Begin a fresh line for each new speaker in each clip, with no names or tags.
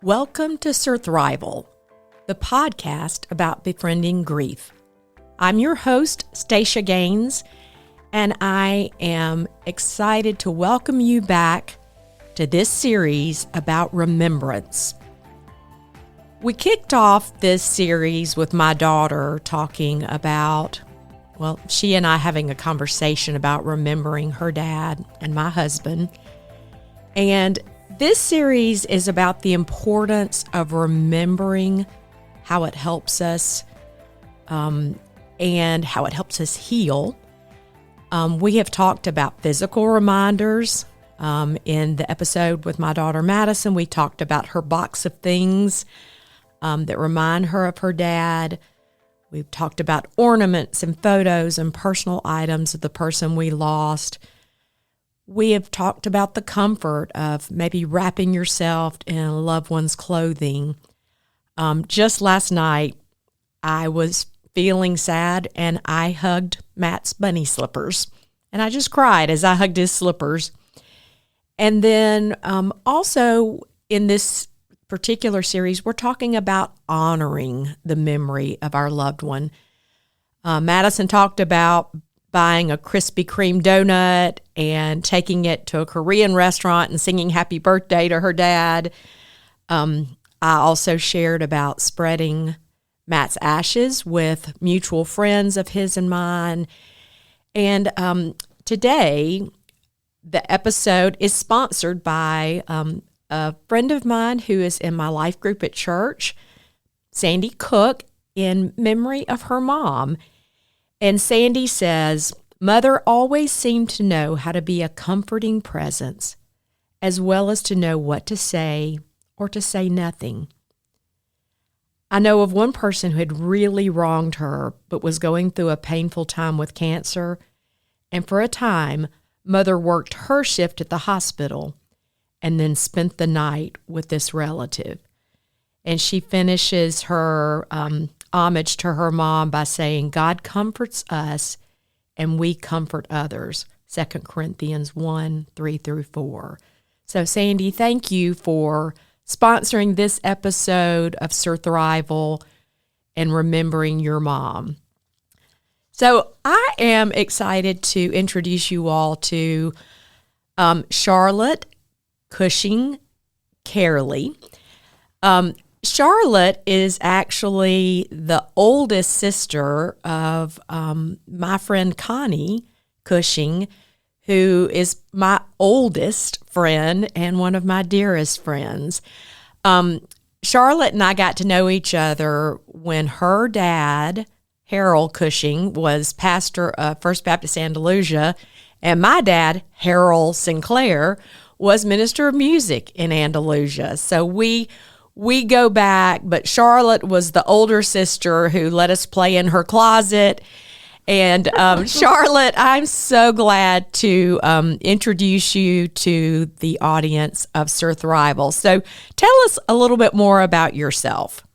Welcome to Surthrival, the podcast about befriending grief. I'm your host, Stacia Gaines, and I am excited to welcome you back to this series about remembrance. We kicked off this series with my daughter talking about, she and I having a conversation about remembering her dad and my husband. And this series is about the importance of remembering how it helps us and how it helps us heal. We have talked about physical reminders. In the episode with my daughter Madison, we talked about her box of things that remind her of her dad. We've talked about ornaments and photos and personal items of the person we lost. We have talked about the comfort of maybe wrapping yourself in a loved one's clothing. Just last night, I was feeling sad and I hugged Matt's bunny slippers. And I just cried as I hugged his slippers. And then also in this particular series, we're talking about honoring the memory of our loved one. Madison talked about buying a Krispy Kreme donut and taking it to a Korean restaurant and singing happy birthday to her dad. I also shared about spreading Matt's ashes with mutual friends of his and mine. And today, the episode is sponsored by a friend of mine who is in my life group at church, Sandy Cook, in memory of her mom. And Sandy says, "Mother always seemed to know how to be a comforting presence, as well as to know what to say or to say nothing. I know of one person who had really wronged her, but was going through a painful time with cancer. And for a time, Mother worked her shift at the hospital and then spent the night with this relative." And she finishes her homage to her mom by saying, "God comforts us and we comfort others." 2 Corinthians 1, 3 through 4. So Sandy, thank you for sponsoring this episode of Surthrival and remembering your mom. So I am excited to introduce you all to Charlotte Cushing Clearey. Charlotte is actually the oldest sister of my friend Connie Cushing, who is my oldest friend and one of my dearest friends. Charlotte and I got to know each other when her dad, Harold Cushing, was pastor of First Baptist Andalusia, and my dad, Harold Sinclair, was minister of music in Andalusia. So we go back, but Charlotte was the older sister who let us play in her closet. And Charlotte, I'm so glad to introduce you to the audience of Surthrival. So tell us a little bit more about yourself.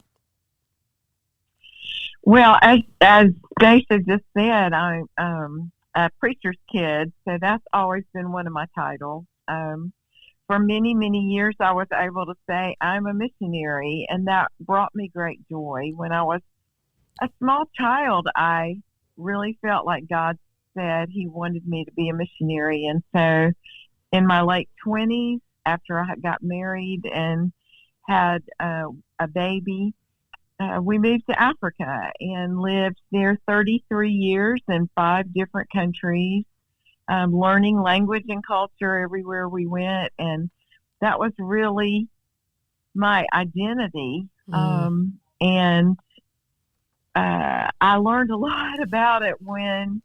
Well, as Stacia just said, I'm a preacher's kid, so that's always been one of my titles. For many, many years, I was able to say I'm a missionary, and that brought me great joy. When I was a small child, I really felt like God said He wanted me to be a missionary. And so in my late 20s, after I got married and had a baby, we moved to Africa and lived there 33 years in 5 different countries. Learning language and culture everywhere we went. And that was really my identity. And I learned a lot about it when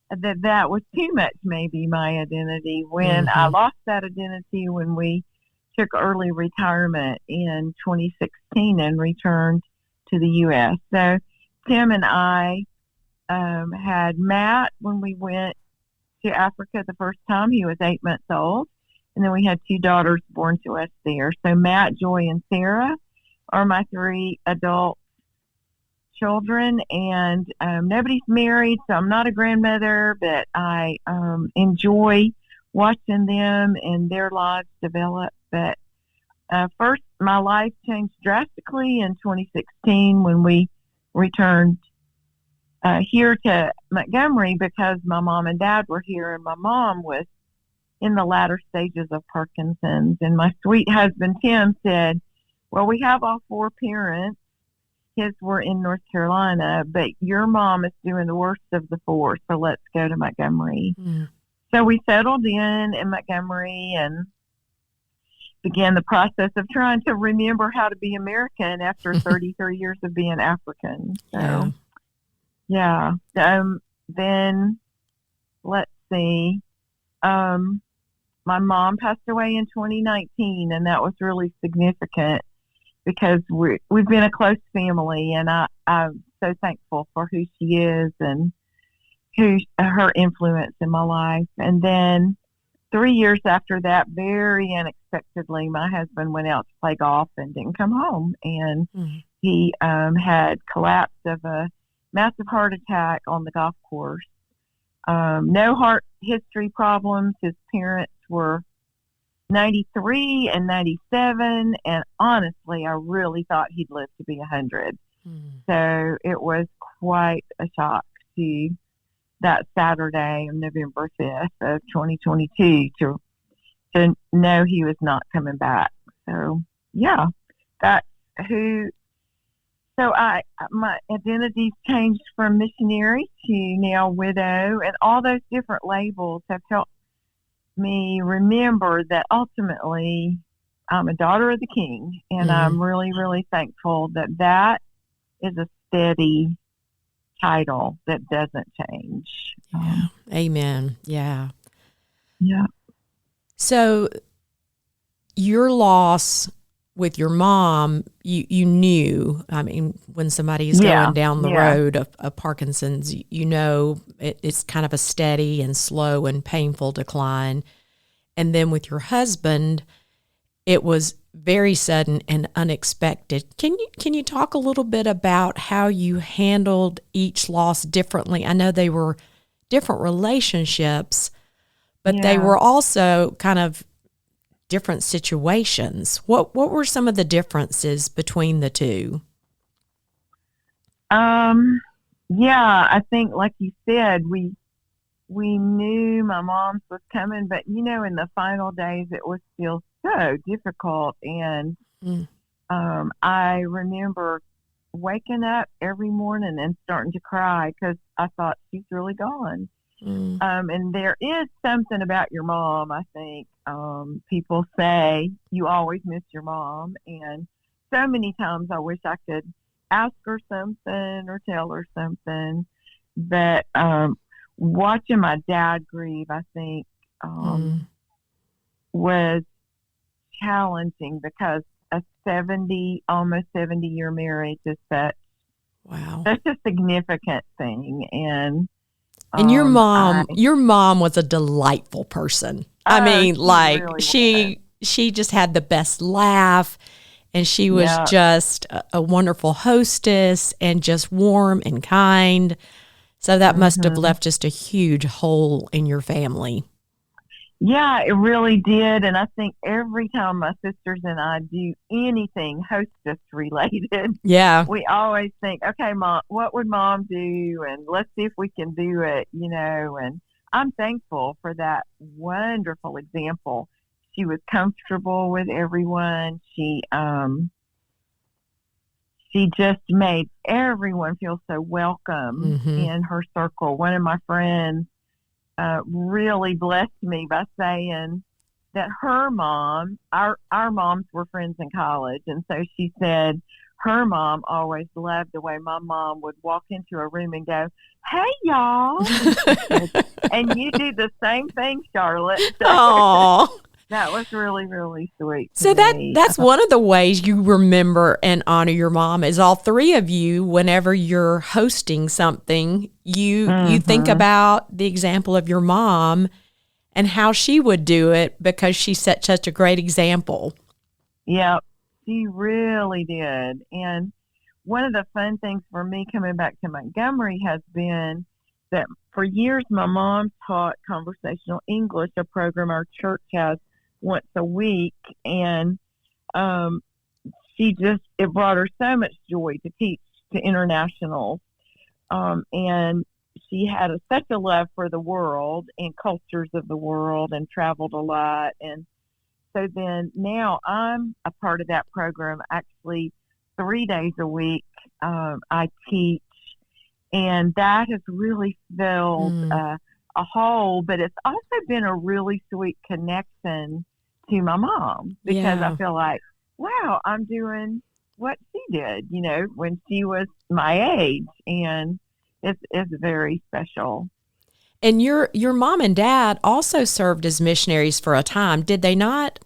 that was too much, maybe my identity. When I lost that identity, when we took early retirement in 2016 and returned to the U.S. So Tim and I had Matt when we went to Africa the first time. He was 8 months old. And then we had 2 daughters born to us there. So Matt, Joy, and Sarah are my 3 adult children. And nobody's married, so I'm not a grandmother, but I enjoy watching them and their lives develop. But First, my life changed drastically in 2016 when we returned here to Montgomery because my mom and dad were here, and my mom was in the latter stages of Parkinson's. And my sweet husband, Tim, said, well, we have all four parents. His were in North Carolina, but your mom is doing the worst of the four, so let's go to Montgomery. Mm. So we settled in Montgomery and began the process of trying to remember how to be American after 33 years of being African. So, yeah. Then, let's see. My mom passed away in 2019, and that was really significant because we've been a close family, and I'm so thankful for who she is and her influence in my life. And then 3 years after that, very unexpectedly, my husband went out to play golf and didn't come home. And he had collapse of a massive heart attack on the golf course. No heart history problems. His parents were 93 and 97. And honestly, I really thought he'd live to be 100. So it was quite a shock to that Saturday of November 5th of 2022 to know he was not coming back. So, yeah, that's who. So my identity's changed from missionary to now widow, and all those different labels have helped me remember that ultimately I'm a daughter of the King, and I'm really, really thankful that is a steady title that doesn't change.
Amen. Yeah.
Yeah.
So your loss with your mom, you knew, I mean, when somebody's going down the road of Parkinson's, you know, it's kind of a steady and slow and painful decline. And then with your husband, it was very sudden and unexpected. Can you talk a little bit about how you handled each loss differently? I know they were different relationships, but they were also kind of different situations. What were some of the differences between the two?
I think like you said, we knew my mom's was coming, but in the final days it was still so difficult. And I remember waking up every morning and starting to cry because I thought she's really gone. And there is something about your mom, I think. People say you always miss your mom, and so many times I wish I could ask her something or tell her something. But watching my dad grieve, I think, was challenging because a almost 70-year marriage is such a significant thing.
And your mom was a delightful person. I mean, like really she just had the best laugh, and she was just a wonderful hostess and just warm and kind. So that must have left just a huge hole in your family.
Yeah, it really did. And I think every time my sisters and I do anything hostess related, we always think, okay, Mom, what would Mom do? And let's see if we can do it, and I'm thankful for that wonderful example. She was comfortable with everyone. She just made everyone feel so welcome in her circle. One of my friends really blessed me by saying that her mom, our moms were friends in college, and so she said her mom always loved the way my mom would walk into a room and go, "Hey, y'all," and you do the same thing, Charlotte.
Oh.
That was really, really sweet.
So that's one of the ways you remember and honor your mom is all three of you, whenever you're hosting something, you think about the example of your mom and how she would do it because she set such a great example.
Yeah, she really did. And one of the fun things for me coming back to Montgomery has been that for years my mom taught conversational English, a program our church has once a week, and um, it brought her so much joy to teach to internationals. And she had such a love for the world and cultures of the world and traveled a lot. And so then now I'm a part of that program. Actually, 3 days a week, I teach, and that has really filled a hole. But it's also been a really sweet connection to my mom, because I feel like, wow, I'm doing what she did, when she was my age, and it's very special.
And your mom and dad also served as missionaries for a time, did they not?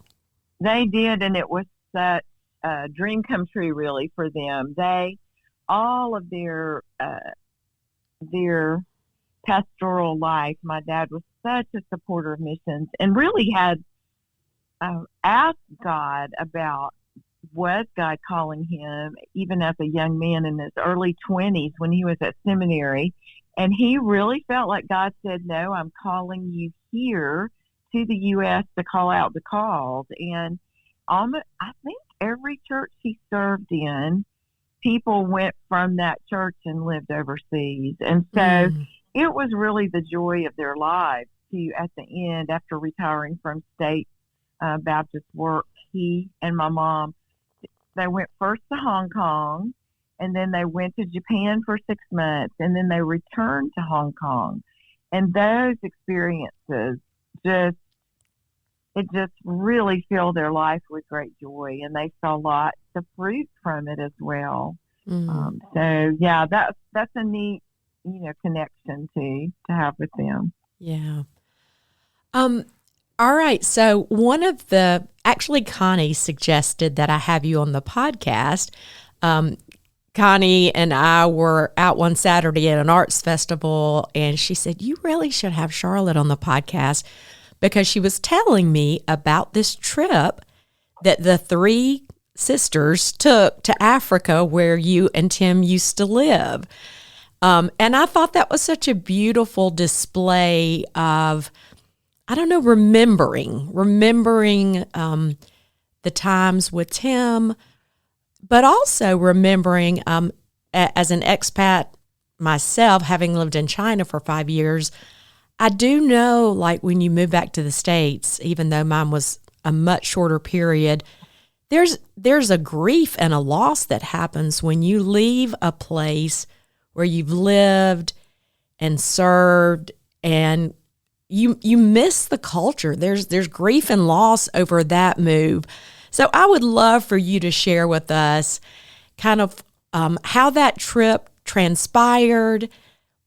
They did, and it was such a dream come true, really, for them. All of their pastoral life, my dad was such a supporter of missions, and really had asked God about, was God calling him, even as a young man in his early 20s when he was at seminary. And he really felt like God said, no, I'm calling you here to the U.S. to call out the called. And I think every church he served in, people went from that church and lived overseas. And so it was really the joy of their lives to, at the end, after retiring from state Baptist work, he and my mom, they went first to Hong Kong, and then they went to Japan for 6 months, and then they returned to Hong Kong. And those experiences just really filled their life with great joy, and they saw lots of fruit from it as well. So yeah, that's a neat, connection to have with them.
Yeah. All right. So actually Connie suggested that I have you on the podcast. Connie and I were out one Saturday at an arts festival, and she said, you really should have Charlotte on the podcast, because she was telling me about this trip that the 3 sisters took to Africa, where you and Tim used to live. And I thought that was such a beautiful display of, remembering the times with Tim, but also remembering, as an expat myself, having lived in China for 5 years, I do know, like, when you move back to the States, even though mine was a much shorter period, there's a grief and a loss that happens when you leave a place where you've lived and served, and you miss the culture. There's grief and loss over that move. So I would love for you to share with us kind of how that trip transpired,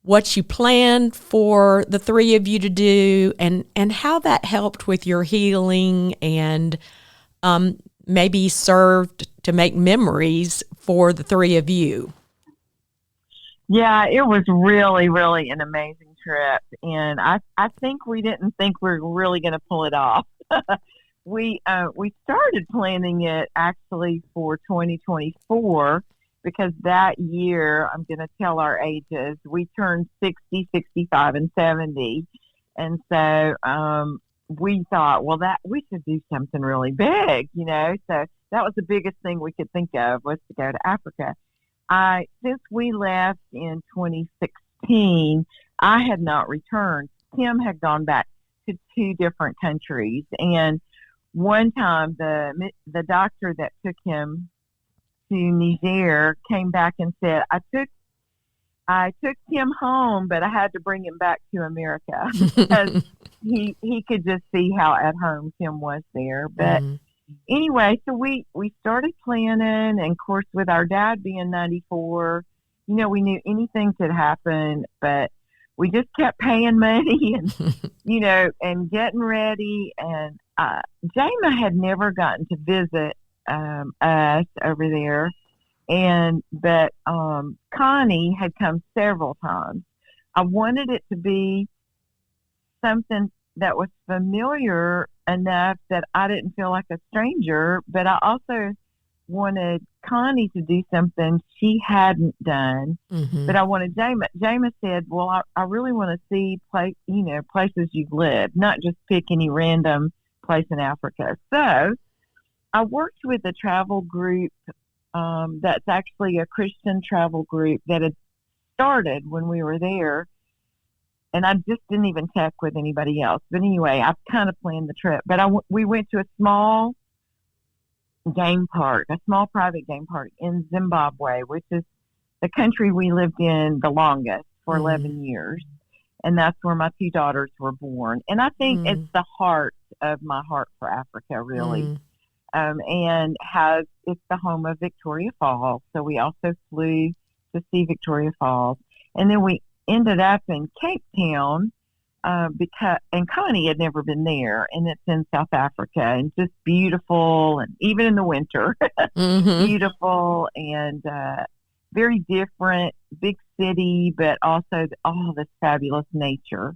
what you planned for the 3 of you to do, and how that helped with your healing, and maybe served to make memories for the 3 of you.
Yeah, it was really, really an amazing trip. And I think we didn't think we were really going to pull it off. We started planning it actually for 2024, because that year, I'm going to tell our ages, we turned 60, 65, and 70. And so we thought, well, that we should do something really big, So that was the biggest thing we could think of, was to go to Africa. Since we left in 2016, I had not returned. Tim had gone back to 2 different countries. And one time the doctor that took him to Niger came back and said, I took him home, but I had to bring him back to America, because he could just see how at home Tim was there. But anyway, so we started planning, and of course, with our dad being 94, we knew anything could happen, but we just kept paying money and, and getting ready. And Jama had never gotten to visit us over there. But Connie had come several times. I wanted it to be something that was familiar enough that I didn't feel like a stranger, but I also wanted Connie to do something she hadn't done. But I wanted Jama said, well, I really want to see places you've lived, not just pick any random place in Africa. So I worked with a travel group that's actually a Christian travel group that had started when we were there. And I just didn't even check with anybody else. But anyway, I kind of planned the trip. But we went to a small private game park in Zimbabwe, which is the country we lived in the longest for 11 years. And that's where my two daughters were born. And I think it's the heart of my heart for Africa, really. And it's the home of Victoria Falls. So we also flew to see Victoria Falls. And then we ended up in Cape Town and Connie had never been there, and it's in South Africa, and just beautiful, and even in the winter, beautiful, and very different, big city, but also all this fabulous nature.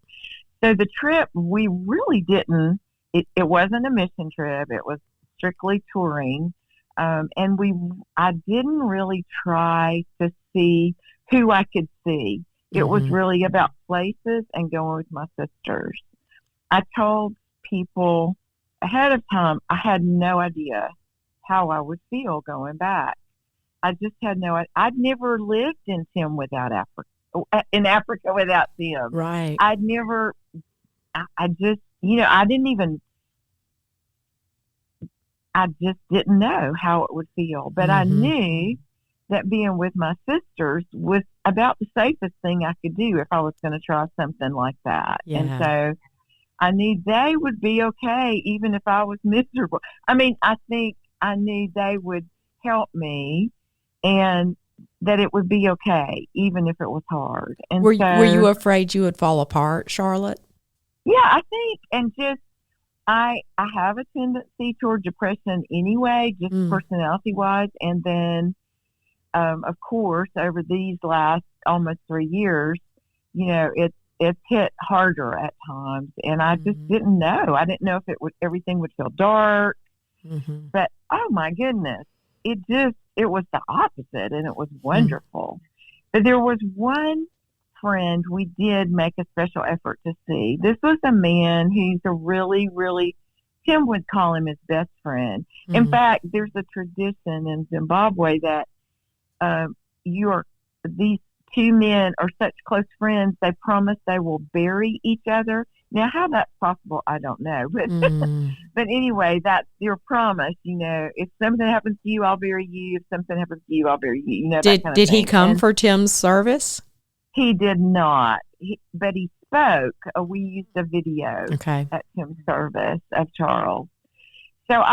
So the trip, we really didn't, it wasn't a mission trip, it was strictly touring, and I didn't really try to see who I could see. It was really about places and going with my sisters. I told people ahead of time, I had no idea how I would feel going back. I just had no idea. I'd never lived in Africa without Tim.
Right.
I just didn't know how it would feel. But I knew that being with my sisters was about the safest thing I could do if I was going to try something like that.
Yeah.
And so I knew they would be okay, even if I was miserable. I mean, I think I knew they would help me and that it would be okay, even if it was hard. And
were you afraid you would fall apart, Charlotte?
Yeah, I think, and just, I have a tendency toward depression anyway, just personality-wise, and then of course, over these last almost 3 years, it's hit harder at times, and I just didn't know. I didn't know if everything would feel dark, but oh my goodness, it was the opposite, and it was wonderful. But there was one friend we did make a special effort to see. This was a man who's a really, really, Tim would call him his best friend. In fact, there's a tradition in Zimbabwe that these two men are such close friends, they promise they will bury each other. Now, how that's possible, I don't know. But but anyway, that's your promise. If something happens to you, I'll bury you. If something happens to you, I'll bury you.
Did he come for Tim's service?
He did not. But he spoke. We used a video at Tim's service of Charles. So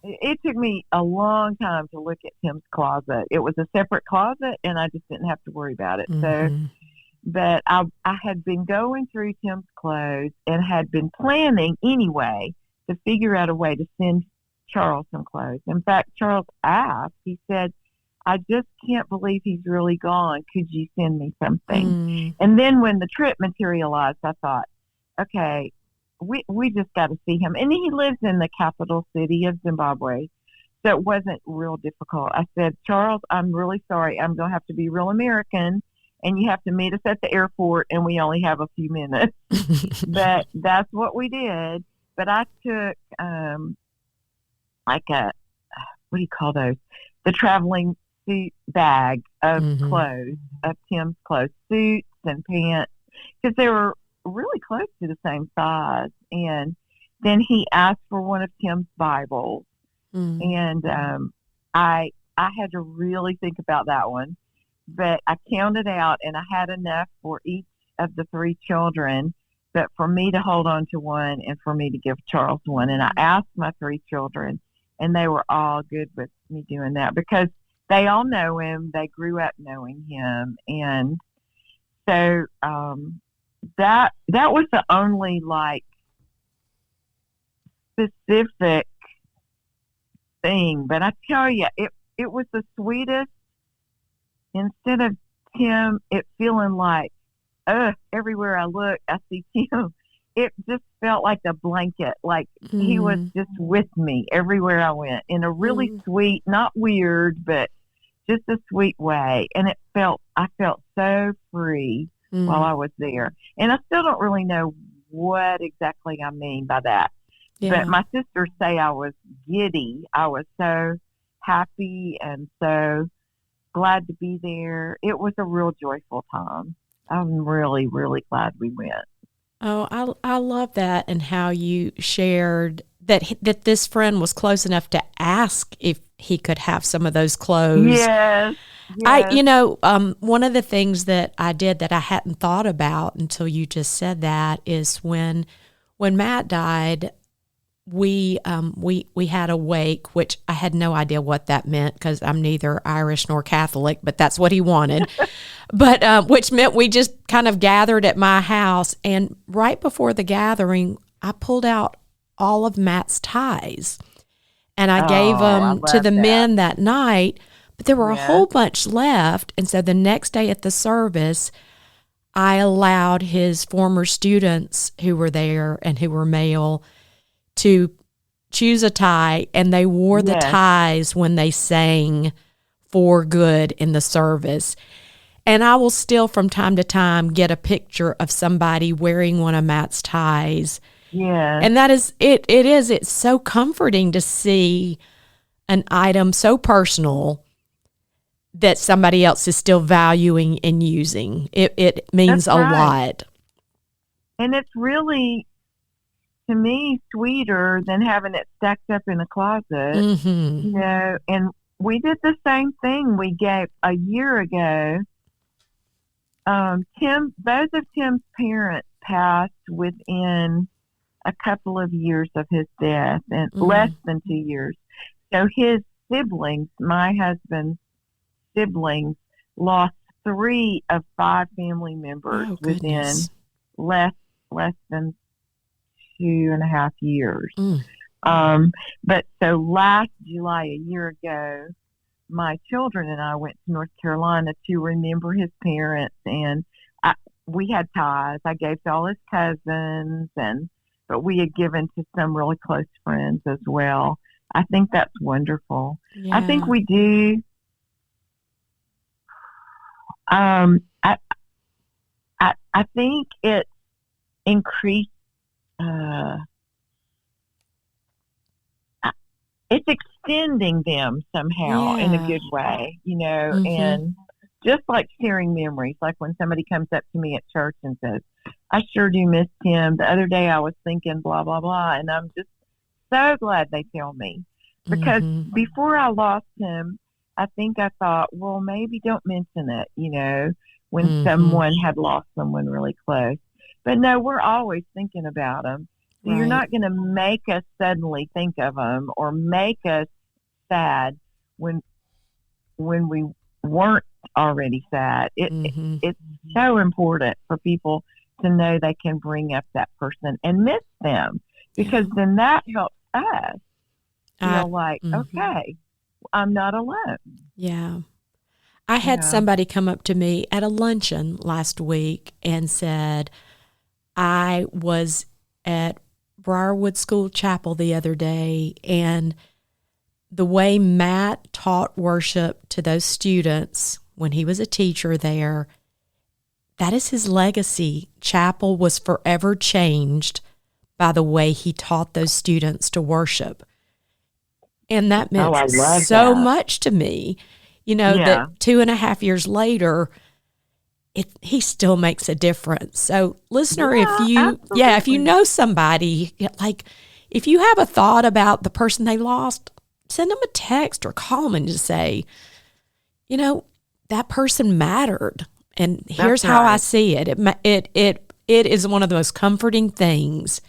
it took me a long time to look at Tim's closet. It was a separate closet, and I just didn't have to worry about it. So, but I had been going through Tim's clothes and had been planning anyway to figure out a way to send Charles some clothes. In fact, Charles asked, he said, I just can't believe he's really gone. Could you send me something? And then when the trip materialized, I thought, okay, we just got to see him. And he lives in the capital city of Zimbabwe, so it wasn't real difficult. I said, Charles, I'm really sorry. I'm going to have to be real American, and you have to meet us at the airport, and we only have a few minutes. But that's what we did. But I took what do you call those? The traveling suit bag of clothes, of Tim's clothes, suits and pants, because they were really close to the same size. And then he asked for one of Tim's Bibles, and I had to really think about that one, but I counted out, and I had enough for each of the three children, but for me to hold on to one and for me to give Charles one. And I asked my three children, and they were all good with me doing that because they all know him. They grew up knowing him, and so that was the only specific thing. But I tell you, it was the sweetest. Instead of Tim, it feeling like, everywhere I look, I see Tim. It just felt like a blanket, like he was just with me everywhere I went in a really sweet, not weird, but just a sweet way. And I felt so free while I was there. And I still don't really know what exactly I mean by that. But
Yeah.
my sisters say I was giddy. I was so happy and so glad to be there. It was a real joyful time. I'm really, really glad we went.
Oh, I love that, and how you shared that this friend was close enough to ask if he could have some of those clothes.
Yes, yes.
One of the things that I did that I hadn't thought about until you just said that is when Matt died, we had a wake, which I had no idea what that meant because I'm neither Irish nor Catholic, but that's what he wanted. But which meant we just kind of gathered at my house, and right before the gathering, I pulled out all of Matt's ties, and I gave
I
them to
love
the
that.
men that night. But there were a
Yes.
whole bunch left, and so the next day at the service, I allowed his former students who were there and who were male to choose a tie, and they wore the
Yes.
ties when they sang For Good in the service. And I will still from time to time get a picture of somebody wearing one of Matt's ties.
Yes.
And that is it's so comforting to see an item so personal that somebody else is still valuing and using. It means
That's
a
right.
lot.
And it's really, to me, sweeter than having it stacked up in a closet.
Mm-hmm.
And we did the same thing. We gave a year ago. Both of Tim's parents passed within a couple of years of his death, and less than 2 years. So his siblings, my husband's siblings, lost 3 of 5 family members within less than 2.5 years. But so last July, a year ago, my children and I went to North Carolina to remember his parents, and we had ties. I gave to all his cousins, but we had given to some really close friends as well. I think that's wonderful.
Yeah.
I think we do. I think it increased. It's extending them somehow in a good way, and just like sharing memories. Like when somebody comes up to me at church and says, I sure do miss Tim. The other day I was thinking blah, blah, blah. And I'm just so glad they tell me, because before I lost him, I think I thought, well, maybe don't mention it, when someone had lost someone really close. But no, we're always thinking about them. So you're not going to make us suddenly think of them or make us sad when we weren't already sad. It's so important for people to know they can bring up that person and miss them, because then that helps us feel like, okay, I'm not alone.
Yeah. I had somebody come up to me at a luncheon last week and said, I was at Briarwood School Chapel the other day, and the way Matt taught worship to those students when he was a teacher there, that is his legacy. Chapel was forever changed by the way he taught those students to worship. And that meant so much to me, that 2.5 years later, he still makes a difference. So listener, if you know somebody, like if you have a thought about the person they lost, send them a text or call them and just say, that person mattered. And here's how I see it. It is one of the most comforting things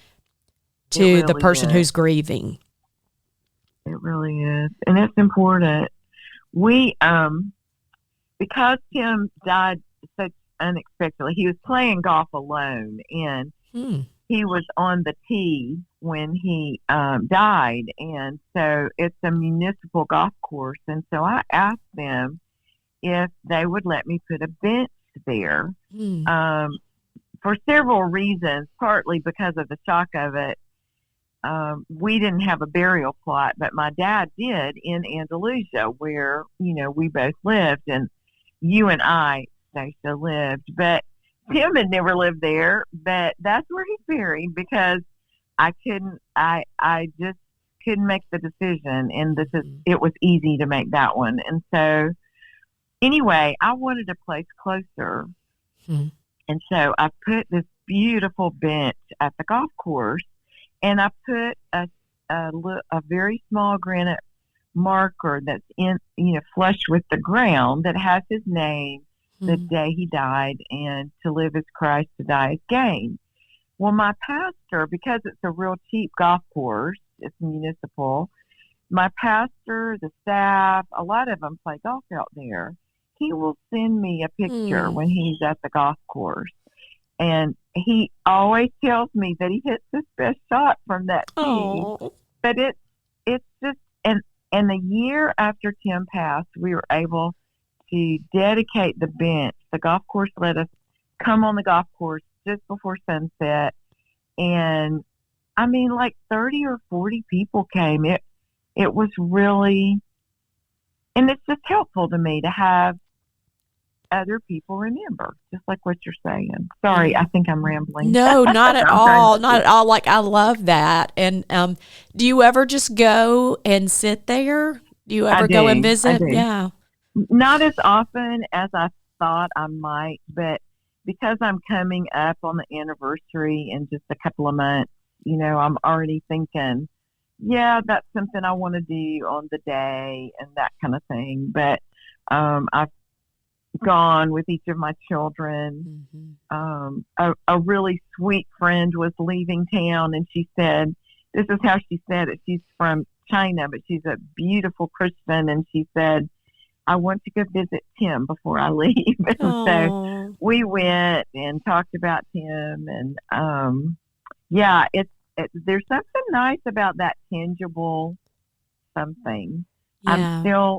to the person who's grieving.
It really is. And it's important. We, because Tim died such unexpectedly, he was playing golf alone, and he was on the tee when he died. And so it's a municipal golf course. And so I asked them if they would let me put a bench there for several reasons, partly because of the shock of it. We didn't have a burial plot, but my dad did in Andalusia, where, we both lived, and you and I, Stacia, lived. But Tim had never lived there, but that's where he's buried, because I couldn't. I just couldn't make the decision, and it was easy to make that one. And so, anyway, I wanted a place closer, and so I put this beautiful bench at the golf course, and I put a very small granite marker that's flush with the ground that has his name, the day he died, and to live as Christ, to die as gain. Well, my pastor, because it's a real cheap golf course, it's municipal, my pastor, the staff, a lot of them play golf out there. He will send me a picture when he's at the golf course. And he always tells me that he hits his best shot from that tee.
Oh.
But it's just, and the year after Tim passed, we were able to dedicate the bench. The golf course let us come on the golf course just before sunset. And I mean, like 30 or 40 people came. It was really, and it's just helpful to me to have other people remember, just like what you're saying. Sorry, I think I'm rambling.
No, not at all. Not at all. Like, I love that. And do you ever just go and sit there? Do you ever go and visit? Yeah.
Not as often as I thought I might, but because I'm coming up on the anniversary in just a couple of months, I'm already thinking, yeah, that's something I want to do on the day and that kind of thing. But I've gone with each of my children. A really sweet friend was leaving town, and she said, this is how she said it. She's from China, but she's a beautiful Christian, and she said, I want to go visit Tim before I leave. And so we went and talked about Tim, and there's something nice about that tangible something.
Yeah.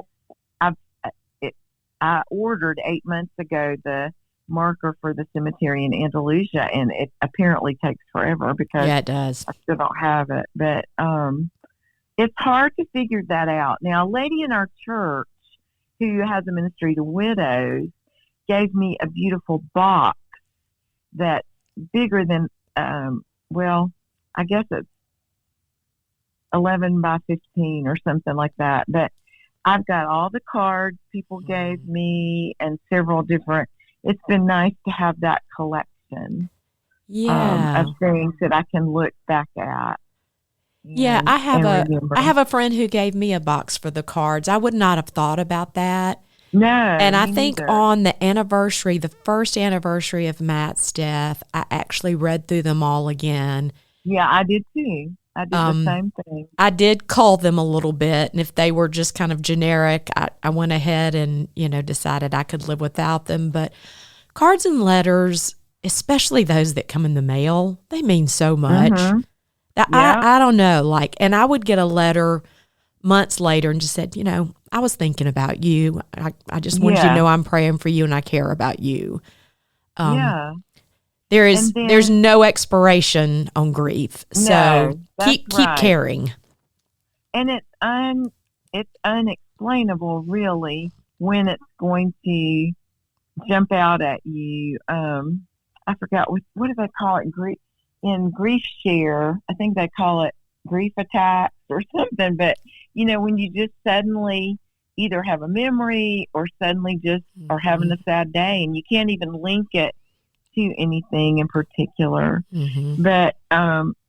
I ordered 8 months ago the marker for the cemetery in Andalusia, and it apparently takes forever because
it does.
I still don't have it. But it's hard to figure that out. Now, a lady in our church who has a ministry to widows gave me a beautiful box that's bigger than, I guess it's 11 by 15 or something like that. But I've got all the cards people gave me and several different. It's been nice to have that collection of things that I can look back at.
Yeah, I have a friend who gave me a box for the cards. I would not have thought about that.
No.
And I think on the anniversary, the first anniversary of Matt's death, I actually read through them all again.
Yeah, I did too. I did the same thing.
I did call them a little bit, and if they were just kind of generic, I went ahead and, decided I could live without them. But cards and letters, especially those that come in the mail, they mean so much. I don't know, and I would get a letter months later and just said, I was thinking about you. I just wanted you to know I'm praying for you and I care about you. There's no expiration on grief. So keep caring.
And it's unexplainable really when it's going to jump out at you. I forgot what do they call it in grief share. I think they call it grief attacks or something. But when you just suddenly either have a memory or suddenly just are having a sad day and you can't even link it to anything in particular. But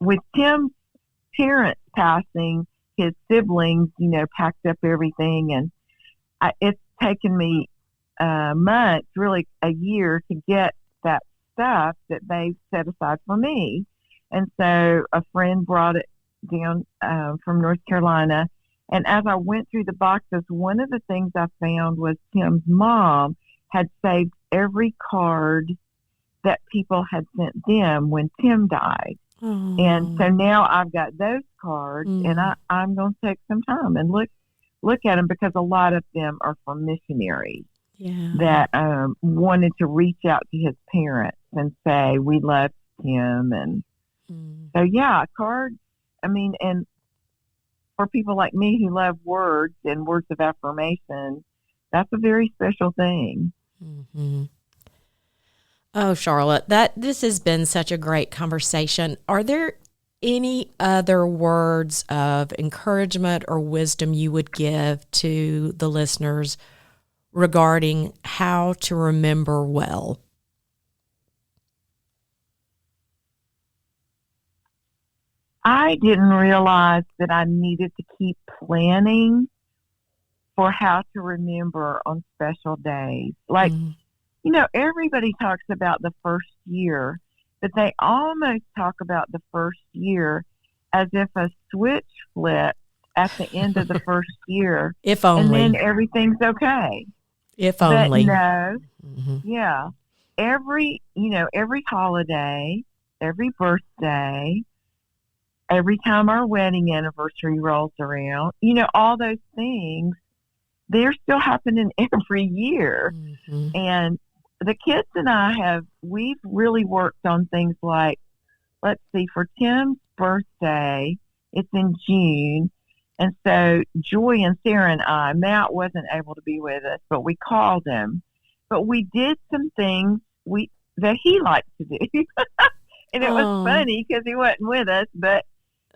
with Tim's parents passing, his siblings, packed up everything, and it's taken me months, really a year, to get that stuff that they set aside for me. And so a friend brought it down from North Carolina, and as I went through the boxes, one of the things I found was Tim's mom had saved every card that people had sent them when Tim died. And so now I've got those cards, and I'm going to take some time and look at them, because a lot of them are from missionaries that wanted to reach out to his parents and say, we love Tim. And so, cards, and for people like me who love words and words of affirmation, that's a very special thing.
Oh, Charlotte, this has been such a great conversation. Are there any other words of encouragement or wisdom you would give to the listeners regarding how to remember well?
I didn't realize that I needed to keep planning for how to remember on special days. Like, everybody talks about the first year, but they almost talk about the first year as if a switch flips at the end of the first year.
If only.
And then everything's okay.
If only.
But no, yeah. Every holiday, every birthday, every time our wedding anniversary rolls around, all those things, they're still happening every year. And the kids and we've really worked on things like, let's see, for Tim's birthday, it's in June. And so Joy and Sarah and Matt wasn't able to be with us, but we called him. But we did some things that he liked to do. And it was funny because he wasn't with us, but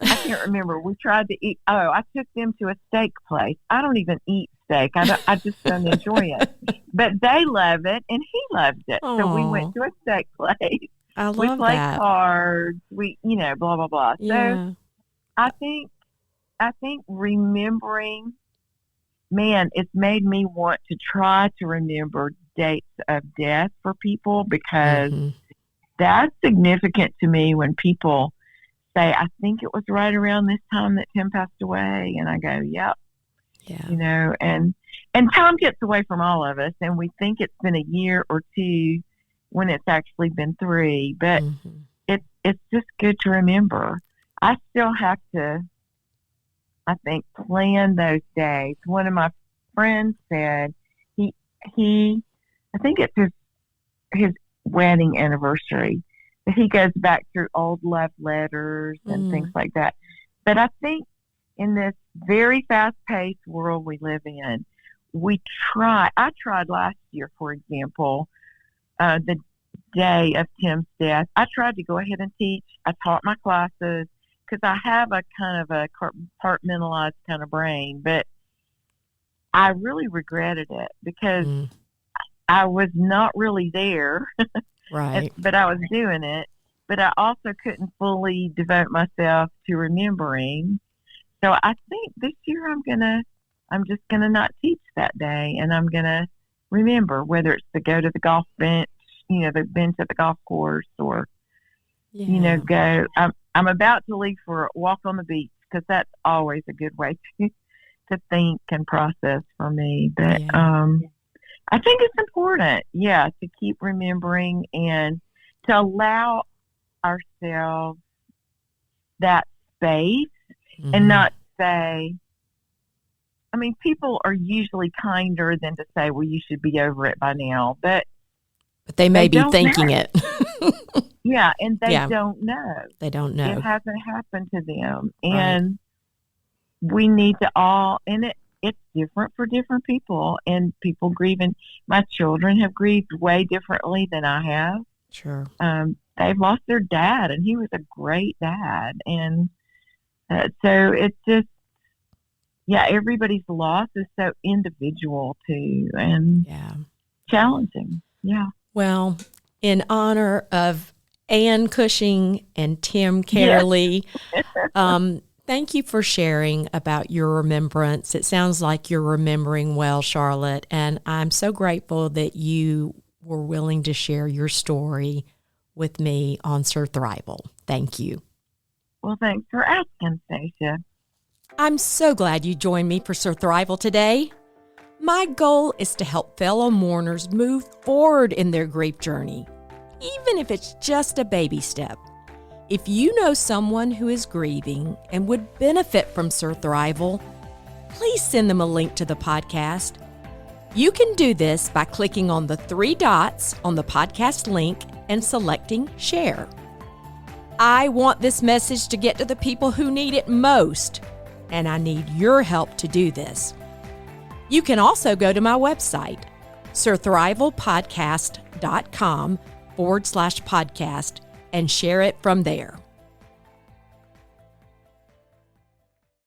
I can't remember. We tried to eat. I took them to a steak place. I don't even eat steak. I just don't enjoy it. But they love it, and he loved it. So we went to a steak place.
I love
we played
that.
cards. We, blah, blah, blah.
Yeah.
So I think remembering, man, it's made me want to try to remember dates of death for people because that's significant to me when people say, I think it was right around this time that Tim passed away. And I go, yep.
Yeah.
And time gets away from all of us, and we think it's been a year or two when it's actually been 3. But it's just good to remember. I still have to, I think, plan those days. One of my friends said he I think it's his wedding anniversary, that he goes back through old love letters and things like that. But I think in this very fast-paced world we live in, I tried last year, for example, the day of Tim's death. I tried to go ahead and teach. I taught my classes because I have a kind of a compartmentalized kind of brain, but I really regretted it because I was not really there.
Right.
But I was doing it. But I also couldn't fully devote myself to remembering. So I think this year I'm just gonna not teach that day, and I'm gonna remember, whether it's to go to the golf bench, the bench at the golf course, or go. I'm about to leave for a walk on the beach because that's always a good way to think and process for me. But I think it's important, to keep remembering and to allow ourselves that space and not say, I mean, people are usually kinder than to say, well, you should be over it by now. But
they may be thinking it.
Yeah, and they don't know.
They don't know.
It hasn't happened to them. And we need to all, and it's different for different people, and people grieving. My children have grieved way differently than I have.
Sure.
They've lost their dad, and he was a great dad. And so it's just, everybody's loss is so individual too, and challenging. Yeah.
Well, in honor of Ann Cushing and Tim Clearey, thank you for sharing about your remembrance. It sounds like you're remembering well, Charlotte, and I'm so grateful that you were willing to share your story with me on Surthrival. Thank you.
Well, thanks for asking, Stacia.
I'm so glad you joined me for Surthrival today. My goal is to help fellow mourners move forward in their grief journey, even if it's just a baby step. If you know someone who is grieving and would benefit from Surthrival, please send them a link to the podcast. You can do this by clicking on the 3 dots on the podcast link and selecting Share. I want this message to get to the people who need it most, and I need your help to do this. You can also go to my website, surthrivalpodcast.com/podcast, and share it from there.